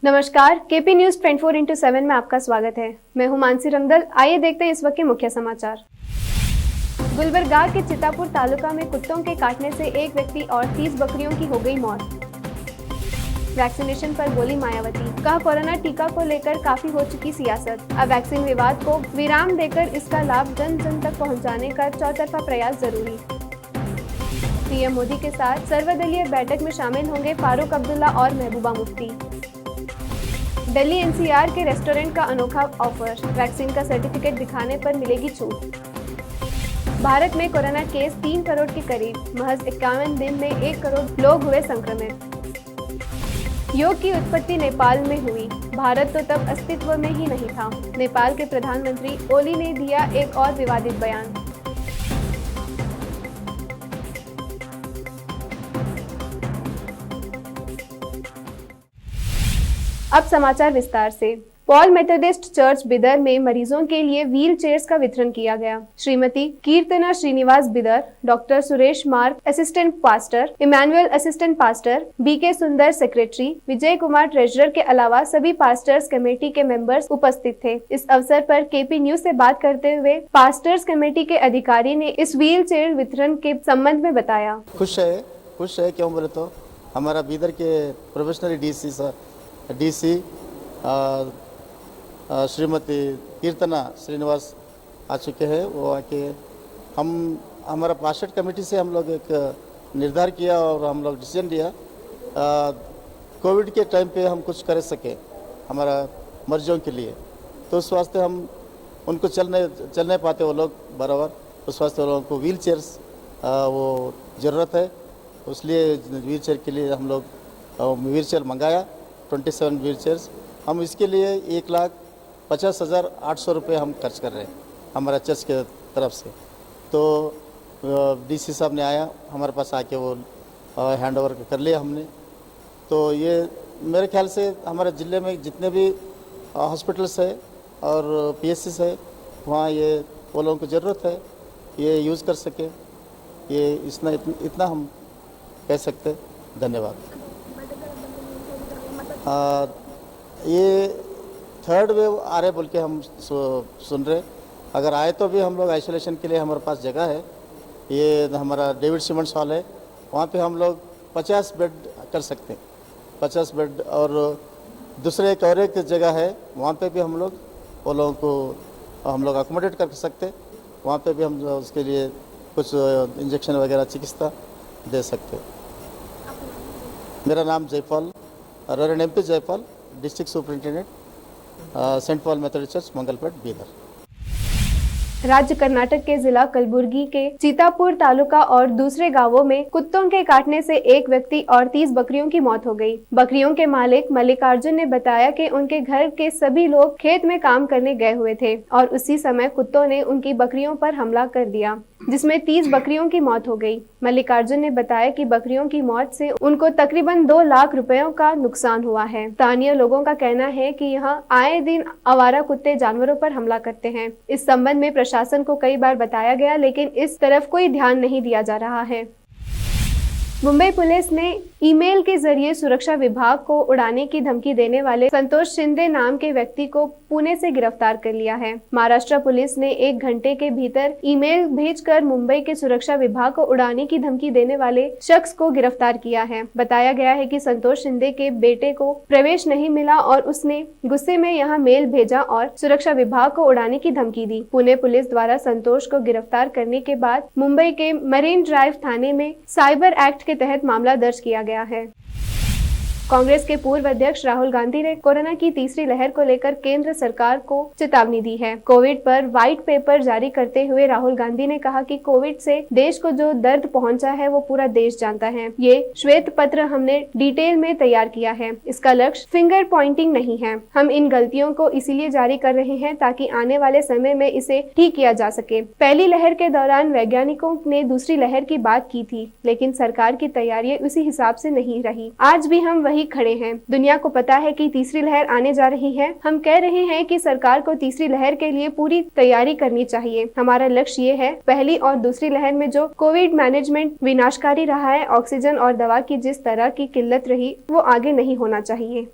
नमस्कार, KP news 24/7 में आपका स्वागत है। मैं हूं मानसी रंगदल। आइए देखते हैं इस वक्त के मुख्य समाचार। गुलबर्गा के चितापुर तालुका में कुत्तों के काटने से एक व्यक्ति और 30 बकरियों की हो गई मौत। वैक्सीनेशन पर बोली मायावती, कहा कोरोना टीका को लेकर काफी हो चुकी सियासत, अब वैक्सीन विवाद को विराम देकर इसका लाभ जन जन तक पहुंचाने का चौतरफा प्रयास जरूरी। पीएम मोदी के साथ सर्वदलीय बैठक में शामिल होंगे फारूक अब्दुल्ला और महबूबा मुफ्ती। दिल्ली एनसीआर के रेस्टोरेंट का अनोखा ऑफर, वैक्सीन का सर्टिफिकेट दिखाने पर मिलेगी छूट। भारत में कोरोना केस 3 करोड़ के करीब, महज 51 दिन में 1 करोड़ लोग हुए संक्रमित। योग की उत्पत्ति नेपाल में हुई, भारत तो तब अस्तित्व में ही नहीं था। नेपाल के प्रधानमंत्री ओली ने दिया एक और विवादित बयान। अब समाचार विस्तार से। पॉल मेथोडिस्ट चर्च बिदर में मरीजों के लिए व्हील चेयर्स का वितरण किया गया। Shrimati Keerthana Srinivas Bidar, doctor Suresh Marg assistant pastor, Emmanuel assistant pastor, BK Sundar secretary, Vijay Kumar treasurer के अलावा सभी पास्टर्स कमेटी के मेंबर्स उपस्थित थे। इस अवसर पर केपी न्यूज से बात करते हुए पास्टर्स कमेटी के अधिकारी ने इस व्हील चेयर वितरण के संबंध में बताया। खुश है क्यों बोले तो हमारा बिदर के प्रोफेशनल डीसी श्रीमती कीर्तना श्रीनिवास आ चुके हैं। वो आके हमारा पास्टर कमेटी से हम लोग एक निर्धार किया और हम लोग डिसीजन लिया कोविड के टाइम पे हम कुछ कर सके हमारा मरीजों के लिए। तो उस वास्ते हम उनको चलने पाते वो लोग बराबर, उस वास्ते वो लोगों को व्हील चेयर्स वो ज़रूरत है। इसलिए व्हील चेयर के लिए हम लोग व्हील चेयर मंगाया 27 व्हील चेयर्स। हम इसके लिए 1,50,800 रुपये हम खर्च कर रहे हैं हमारा चर्च के तरफ से। तो डीसी साहब ने आया हमारे पास आके वो हैंड ओवर कर लिया हमने। तो ये मेरे ख्याल से हमारे ज़िले में जितने भी हॉस्पिटल्स है और पीएचसीस है वहाँ ये वो लोगों को ज़रूरत है ये यूज़ कर सके, ये इतना हम कह सकते। धन्यवाद। ये 3rd वेव आ रहे बोल के हम सुन रहे, अगर आए तो भी हम लोग आइसोलेशन के लिए हमारे पास जगह है। ये हमारा डेविड सिमंड्स हॉल है, वहाँ पे हम लोग 50 बेड कर सकते हैं, 50 बेड। और दूसरे एक जगह है वहाँ पे भी हम लोग वो लोगों को हम लोग अकोमोडेट कर सकते, वहाँ पे भी हम उसके लिए कुछ इंजेक्शन वगैरह चिकित्सा दे सकते। मेरा नाम Jaipal, reverend MP Jaipal, district superintendent Saint Paul Methodist Church Mangalpet Bidar. राज्य कर्नाटक के जिला कलबुर्गी के चितापुर तालुका और दूसरे गांवों में कुत्तों के काटने से एक व्यक्ति और 30 बकरियों की मौत हो गई। बकरियों के मालिक मल्लिकार्जुन ने बताया कि उनके घर के सभी लोग खेत में काम करने गए हुए थे और उसी समय कुत्तों ने उनकी बकरियों पर हमला कर दिया, जिसमें 30 बकरियों की मौत हो गई। मल्लिकार्जुन ने बताया कि बकरियों की मौत से उनको तकरीबन 2 लाख रुपयों का नुकसान हुआ है। स्थानीय लोगों का कहना है कि यहाँ आए दिन आवारा कुत्ते जानवरों पर हमला करते हैं। इस संबंध में प्रशासन को कई बार बताया गया, लेकिन इस तरफ कोई ध्यान नहीं दिया जा रहा है। मुंबई पुलिस ने ईमेल के जरिए सुरक्षा विभाग को उड़ाने की धमकी देने वाले संतोष शिंदे नाम के व्यक्ति को पुणे से गिरफ्तार कर लिया है। महाराष्ट्र पुलिस ने 1 घंटे के भीतर ईमेल भेजकर मुंबई के सुरक्षा विभाग को उड़ाने की धमकी देने वाले शख्स को गिरफ्तार किया है। बताया गया है कि संतोष शिंदे के बेटे को प्रवेश नहीं मिला और उसने गुस्से में यहाँ मेल भेजा और सुरक्षा विभाग को उड़ाने की धमकी दी। पुणे पुलिस द्वारा संतोष को गिरफ्तार करने के बाद मुंबई के मरीन ड्राइव थाने में साइबर एक्ट के तहत मामला दर्ज किया गया है। कांग्रेस के पूर्व अध्यक्ष राहुल गांधी ने कोरोना की तीसरी लहर को लेकर केंद्र सरकार को चेतावनी दी है। कोविड पर व्हाइट पेपर जारी करते हुए राहुल गांधी ने कहा कि कोविड से देश को जो दर्द पहुंचा है वो पूरा देश जानता है। ये श्वेत पत्र हमने डिटेल में तैयार किया है। इसका लक्ष्य फिंगर पॉइंटिंग नहीं है। हम इन गलतियों को इसीलिए जारी कर रहे हैं ताकि आने वाले समय में इसे ठीक किया जा सके। पहली लहर के दौरान वैज्ञानिकों ने दूसरी लहर की बात की थी, लेकिन सरकार की तैयारियां उसी हिसाब से नहीं रही। आज भी हम वही खड़े हैं। दुनिया को पता है कि तीसरी लहर आने जा रही है। हम कह रहे हैं कि सरकार को तीसरी लहर के लिए पूरी तैयारी करनी चाहिए। हमारा लक्ष्य ये है, पहली और दूसरी लहर में जो कोविड मैनेजमेंट विनाशकारी रहा है, ऑक्सीजन और दवा की जिस तरह की किल्लत रही, वो आगे नहीं होना चाहिए।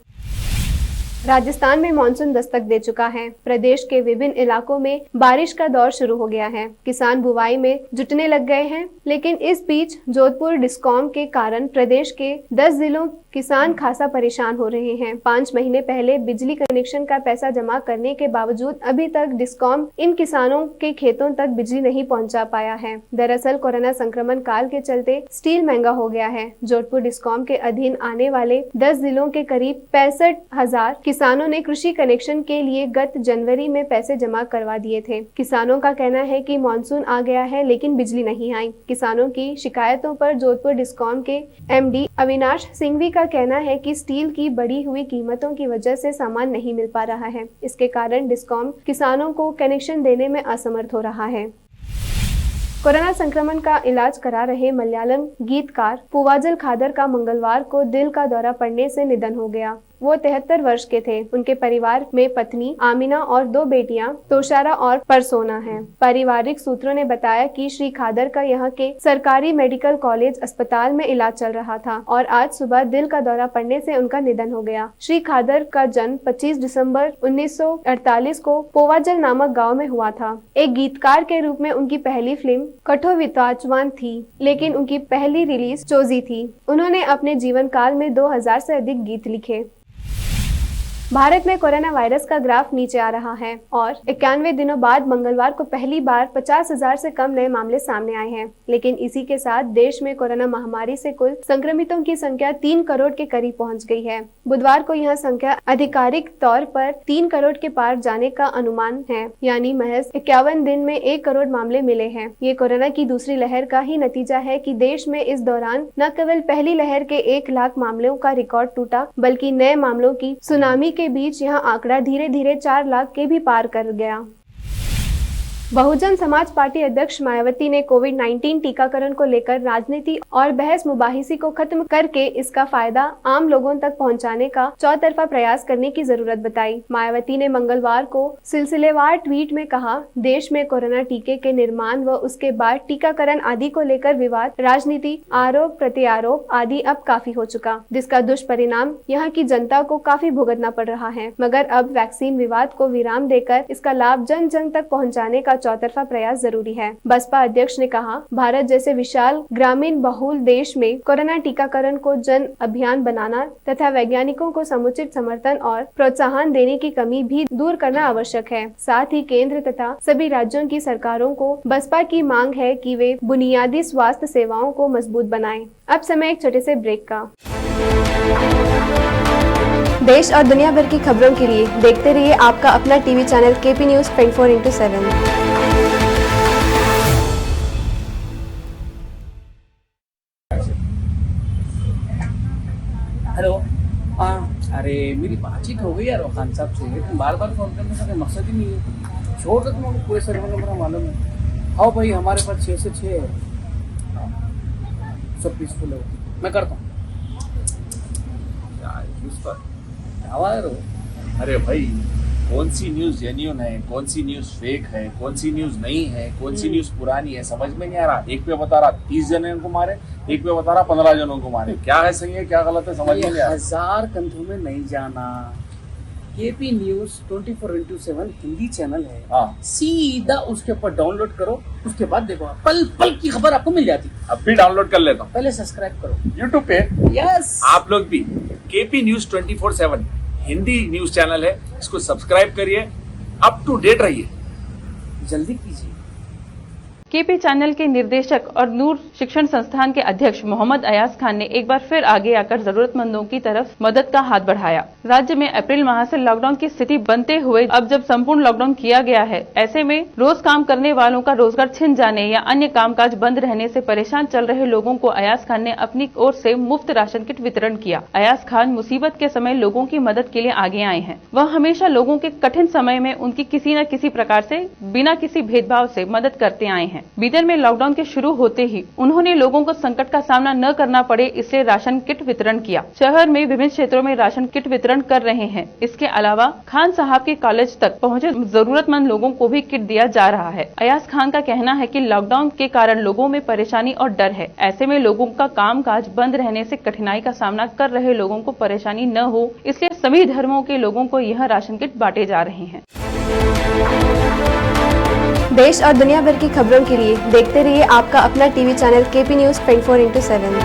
राजस्थान में मानसून दस्तक दे चुका है। प्रदेश के विभिन्न इलाकों में बारिश का दौर शुरू हो गया है। किसान बुवाई में जुटने लग गए हैं, लेकिन इस बीच जोधपुर डिस्कॉम के कारण प्रदेश के 10 जिलों किसान खासा परेशान हो रहे हैं। 5 महीने पहले बिजली कनेक्शन का पैसा जमा करने के बावजूद अभी तक डिस्कॉम इन किसानों के खेतों तक बिजली नहीं पहुंचा पाया है। दरअसल कोरोना संक्रमण काल के चलते स्टील महंगा हो गया है। जोधपुर डिस्कॉम के अधीन आने वाले 10 जिलों के करीब 65,000 किसानों ने कृषि कनेक्शन के लिए गत जनवरी में पैसे जमा करवा दिए थे। किसानों का कहना है कि मानसून आ गया है, लेकिन बिजली नहीं आई। किसानों की शिकायतों पर जोधपुर डिस्कॉम के एमडी अविनाश सिंघवी का कहना है कि स्टील की बढ़ी हुई कीमतों की वजह से सामान नहीं मिल पा रहा है। इसके कारण डिस्कॉम किसानों को कनेक्शन देने में असमर्थ हो रहा है। कोरोना संक्रमण का इलाज करा रहे मलयालम गीतकार पूवाजल खादर का मंगलवार को दिल का दौरा पड़ने से निधन हो गया। वो 73 वर्ष के थे। उनके परिवार में पत्नी आमिना और 2 बेटियां तोशारा और परसोना हैं। पारिवारिक सूत्रों ने बताया कि श्री खादर का यहाँ के सरकारी मेडिकल कॉलेज अस्पताल में इलाज चल रहा था और आज सुबह दिल का दौरा पड़ने से उनका निधन हो गया। श्री खादर का जन्म 25 दिसंबर 1948 को पोवाजल नामक गाँव में हुआ था। एक गीतकार के रूप में उनकी पहली फिल्म कठोविताचवान थी, लेकिन उनकी पहली रिलीज चोजी थी। उन्होंने अपने जीवन काल में 2000 से अधिक गीत लिखे। भारत में कोरोना वायरस का ग्राफ नीचे आ रहा है और 91 दिनों बाद मंगलवार को पहली बार 50,000 से कम नए मामले सामने आए हैं। लेकिन इसी के साथ देश में कोरोना महामारी से कुल संक्रमितों की संख्या 3 करोड़ के करीब पहुंच गई है। बुधवार को यह संख्या आधिकारिक तौर पर 3 करोड़ के पार जाने का अनुमान है, यानी महज 51 दिन में 1 करोड़ मामले मिले हैं। ये कोरोना की दूसरी लहर का ही नतीजा है कि देश में इस दौरान न केवल पहली लहर के 1 लाख मामलों का रिकॉर्ड टूटा, बल्कि नए मामलों की सुनामी के बीच यह आंकड़ा धीरे धीरे 4 लाख के भी पार कर गया। बहुजन समाज पार्टी अध्यक्ष मायावती ने कोविड-19 टीकाकरण को लेकर राजनीति और बहस मुबाहिसी को खत्म करके इसका फायदा आम लोगों तक पहुंचाने का चौतरफा प्रयास करने की जरूरत बताई। मायावती ने मंगलवार को सिलसिलेवार ट्वीट में कहा, देश में कोरोना टीके के निर्माण व उसके बाद टीकाकरण आदि को लेकर विवाद, राजनीति, आरोप प्रत्यारोप आदि अब काफी हो चुका, जिसका दुष्परिणाम यहाँ की जनता को काफी भुगतना पड़ रहा है। मगर अब वैक्सीन विवाद को विराम देकर इसका लाभ जन जन तक पहुँचाने का चौतरफा प्रयास जरूरी है। बसपा अध्यक्ष ने कहा, भारत जैसे विशाल ग्रामीण बहुल देश में कोरोना टीकाकरण को जन अभियान बनाना तथा वैज्ञानिकों को समुचित समर्थन और प्रोत्साहन देने की कमी भी दूर करना आवश्यक है। साथ ही केंद्र तथा सभी राज्यों की सरकारों को बसपा की मांग है कि वे बुनियादी स्वास्थ्य सेवाओं को मजबूत बनाएं। अब समय एक छोटे से ब्रेक का। देश और दुनिया भर की खबरों के लिए देखते रहिए आपका अपना TV channel KP news 24/7। Hello, हाँ, अरे मेरी बातचीत हो गई यार खान साहब से, लेकिन बार बार फोन करने का मकसद ही नहीं है। छोड़ दो तुम पूरे सर्वर नंबर मालूम है। आओ भाई, हमारे पास 6 से 6 है, सब पीसफुल है। मैं करता हूँ। अरे भाई, कौन सी न्यूज जेन्युइन है, कौन सी न्यूज फेक है, कौन सी न्यूज नहीं है, कौन सी न्यूज पुरानी है, समझ में नहीं आ रहा। एक पे बता रहा 30 जनों को मारे, एक पे बता रहा 15 जनों को मारे। क्या है सही है, क्या गलत है, समझ में नहीं आ रहा। 1000 कंधों में नहीं जाना। केपी न्यूज 24/7 हिंदी चैनल है। हाँ, सीधा उसके ऊपर डाउनलोड करो, उसके बाद देखो पल पल की खबर आपको मिल जाती। अब भी डाउनलोड कर लेता हूँ। पहले सब्सक्राइब करो यूट्यूब पे। यस, आप लोग भी KP news 24/7 Hindi news channel है, इसको सब्सक्राइब करिए, अप टू डेट रहिए, जल्दी कीजिए। केपी चैनल के निर्देशक और नूर शिक्षण संस्थान के अध्यक्ष मोहम्मद अयाज खान ने एक बार फिर आगे आकर जरूरतमंदों की तरफ मदद का हाथ बढ़ाया। राज्य में अप्रैल माह से लॉकडाउन की स्थिति बनते हुए अब जब संपूर्ण लॉकडाउन किया गया है, ऐसे में रोज काम करने वालों का रोजगार छिन जाने या अन्य कामकाज बंद रहने से परेशान चल रहे लोगों को अयाज खान ने अपनी ओर से मुफ्त राशन किट वितरण किया। अयाज खान मुसीबत के समय लोगों की मदद के लिए आगे आए हैं। वह हमेशा लोगों के कठिन समय में उनकी किसी न किसी प्रकार से बिना किसी भेदभाव से मदद करते आए हैं। बीदर में लॉकडाउन के शुरू होते ही उन्होंने लोगों को संकट का सामना न करना पड़े, इसलिए राशन किट वितरण किया। शहर में विभिन्न क्षेत्रों में राशन किट वितरण कर रहे हैं। इसके अलावा खान साहब के कॉलेज तक पहुंचे जरूरतमंद लोगों को भी किट दिया जा रहा है। अयाज खान का कहना है कि लॉकडाउन के कारण लोगों में परेशानी और डर है। ऐसे में लोगों का काम काज बंद रहने से कठिनाई का सामना कर रहे लोगों को परेशानी न हो, इसलिए सभी धर्मों के लोगों को यह राशन किट बांटे जा रहे हैं। देश और दुनिया भर की खबरों के लिए देखते रहिए आपका अपना TV channel KP news 24/7।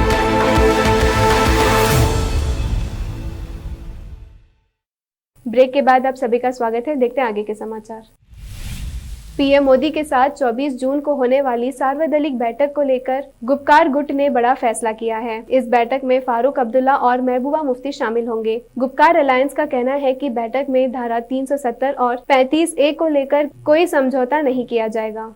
Break के बाद आप सभी का स्वागत है। देखते हैं आगे के समाचार। पीएम मोदी के साथ 24 जून को होने वाली सार्वदलीय बैठक को लेकर गुपकार गुट ने बड़ा फैसला किया है। इस बैठक में फारूक अब्दुल्ला और महबूबा मुफ्ती शामिल होंगे। गुपकार अलायंस का कहना है कि बैठक में धारा 370 और 35A को लेकर कोई समझौता नहीं किया जाएगा।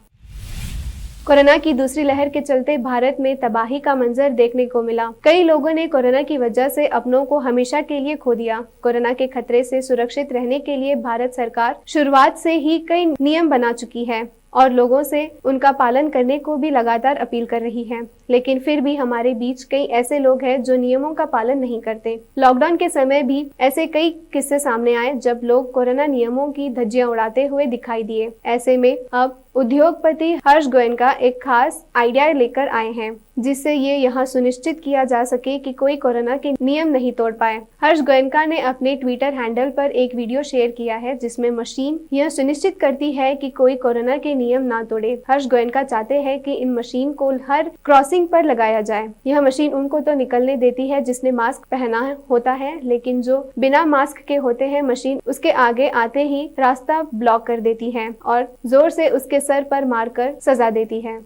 कोरोना की दूसरी लहर के चलते भारत में तबाही का मंजर देखने को मिला। कई लोगों ने कोरोना की वजह से अपनों को हमेशा के लिए खो दिया। कोरोना के खतरे से सुरक्षित रहने के लिए भारत सरकार शुरुआत से ही कई नियम बना चुकी है और लोगों से उनका पालन करने को भी लगातार अपील कर रही है। लेकिन फिर भी हमारे बीच कई ऐसे लोग हैं जो नियमों का पालन नहीं करते। लॉकडाउन के समय भी ऐसे कई किस्से सामने आए जब लोग कोरोना नियमों की धज्जियां उड़ाते हुए दिखाई दिए। ऐसे में अब उद्योगपति हर्ष गोयनका एक खास आइडिया लेकर आए हैं जिससे ये यहाँ सुनिश्चित किया जा सके कि कोई कोरोना के नियम नहीं तोड़ पाए। हर्ष गोयनका ने अपने ट्विटर हैंडल पर एक वीडियो शेयर किया है जिसमें मशीन यह सुनिश्चित करती है कि कोई कोरोना के नियम ना तोड़े। हर्ष गोयनका चाहते हैं कि इन मशीन को हर क्रॉसिंग पर लगाया जाए। यह मशीन उनको तो निकलने देती है जिसने मास्क पहना होता है, लेकिन जो बिना मास्क के होते हैं मशीन उसके आगे आते ही रास्ता ब्लॉक कर देती है और जोर से उसके सर पर मारकर सजा देती है।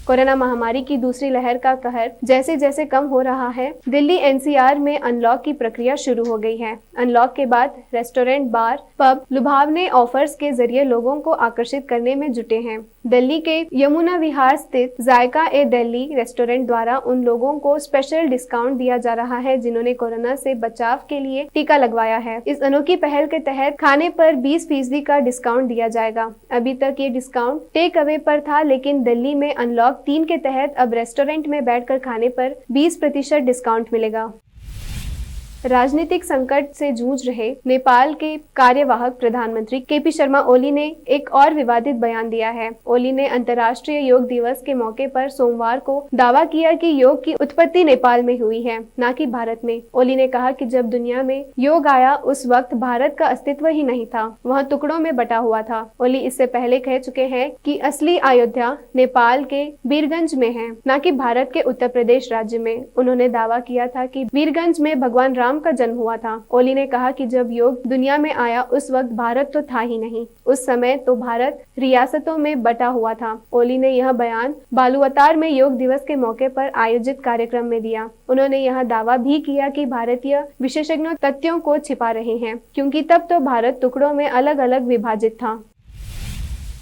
कोरोना महामारी की दूसरी लहर का कहर जैसे जैसे कम हो रहा है, दिल्ली एनसीआर में अनलॉक की प्रक्रिया शुरू हो गई है। अनलॉक के बाद रेस्टोरेंट, बार, पब लुभावने ऑफर्स के जरिए लोगों को आकर्षित करने में जुटे हैं। दिल्ली के यमुना विहार स्थित जायका ए दिल्ली रेस्टोरेंट द्वारा उन लोगों को स्पेशल डिस्काउंट दिया जा रहा है जिन्होंने कोरोना से बचाव के लिए टीका लगवाया है। इस अनोखी पहल के तहत खाने पर 20% का डिस्काउंट दिया जाएगा। अभी तक ये डिस्काउंट टेक अवे पर था, लेकिन दिल्ली में अनलॉक 3 के तहत अब रेस्टोरेंट में बैठकर खाने पर 20% डिस्काउंट मिलेगा। राजनीतिक संकट से जूझ रहे नेपाल के कार्यवाहक प्रधानमंत्री केपी शर्मा ओली ने एक और विवादित बयान दिया है। ओली ने अंतर्राष्ट्रीय योग दिवस के मौके पर सोमवार को दावा किया कि योग की उत्पत्ति नेपाल में हुई है, न कि भारत में। ओली ने कहा कि जब दुनिया में योग आया उस वक्त भारत का अस्तित्व ही नहीं था, वह टुकड़ों में बटा हुआ था। ओली इससे पहले कह चुके हैं कि असली अयोध्या नेपाल के बीरगंज में है, न कि भारत के उत्तर प्रदेश राज्य में। उन्होंने दावा किया था कि बीरगंज में भगवान राम का जन्म हुआ था। ओली ने कहा कि जब योग दुनिया में आया उस वक्त भारत तो था ही नहीं, उस समय तो भारत रियासतों में बटा हुआ था। ओली ने यह बयान बालुवातार में योग दिवस के मौके पर आयोजित कार्यक्रम में दिया। उन्होंने यह दावा भी किया कि भारतीय विशेषज्ञ तथ्यों को छिपा रहे हैं, क्योंकि तब तो भारत टुकड़ों में अलग अलग विभाजित था।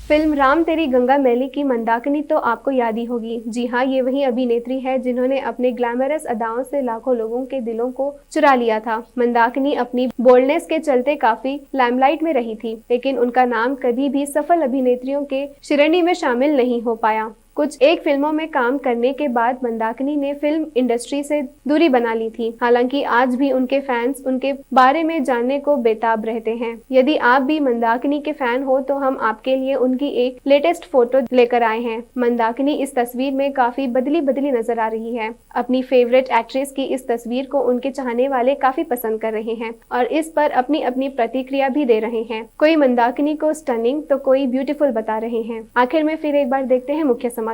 फिल्म राम तेरी गंगा मैली की मंदाकिनी तो आपको याद ही होगी। जी हाँ, ये वही अभिनेत्री है जिन्होंने अपने ग्लैमरस अदाओं से लाखों लोगों के दिलों को चुरा लिया था। मंदाकिनी अपनी बोल्डनेस के चलते काफी लाइमलाइट में रही थी, लेकिन उनका नाम कभी भी सफल अभिनेत्रियों के श्रेणी में शामिल नहीं हो पाया। कुछ एक फिल्मों में काम करने के बाद मंदाकिनी ने फिल्म इंडस्ट्री से दूरी बना ली थी। हालांकि आज भी उनके फैंस उनके बारे में जानने को बेताब रहते हैं। यदि आप भी मंदाकिनी के फैन हो तो हम आपके लिए उनकी एक लेटेस्ट फोटो लेकर आए हैं। मंदाकिनी इस तस्वीर में काफी बदली बदली नजर आ रही है। अपनी फेवरेट एक्ट्रेस की इस तस्वीर को उनके चाहने वाले काफी पसंद कर रहे हैं और इस पर अपनी अपनी प्रतिक्रिया भी दे रहे हैं। कोई मंदाकिनी को स्टनिंग तो कोई ब्यूटीफुल बता रहे हैं। आखिर में फिर एक बार देखते हैं मुख्य समाचार।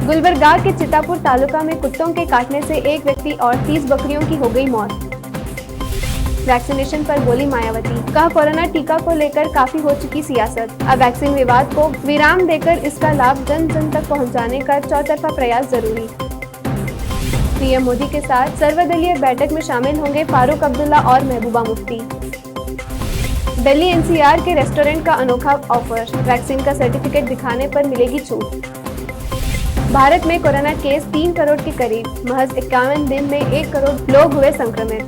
गुलबर्गा के चितापुर तालुका में कुत्तों के काटने से एक व्यक्ति और 30 बकरियों की हो गई मौत। वैक्सीनेशन पर बोली मायावती, कहा कोरोना टीका को लेकर काफी हो चुकी सियासत, अब वैक्सीन विवाद को विराम देकर इसका लाभ जन जन तक पहुंचाने का चौतरफा प्रयास जरूरी। पीएम मोदी के साथ सर्वदलीय बैठक में शामिल होंगे फारूक अब्दुल्ला और महबूबा मुफ्ती। दिल्ली एनसीआर के रेस्टोरेंट का अनोखा ऑफर, वैक्सीन का सर्टिफिकेट दिखाने पर मिलेगी छूट। भारत में कोरोना केस 3 करोड़ के करीब, महज 51 दिन में 1 करोड़ लोग हुए संक्रमित।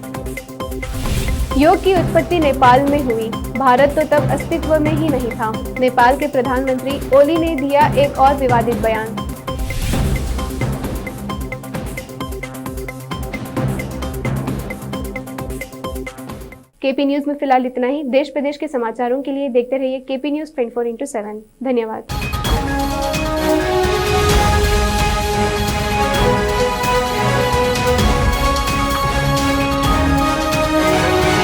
योग की उत्पत्ति नेपाल में हुई, भारत तो तब अस्तित्व में ही नहीं था। नेपाल के प्रधानमंत्री ओली ने दिया एक और विवादित बयान। केपी न्यूज में फिलहाल इतना ही। देश प्रदेश के समाचारों के लिए देखते रहिए केपी न्यूज 24/7। धन्यवाद।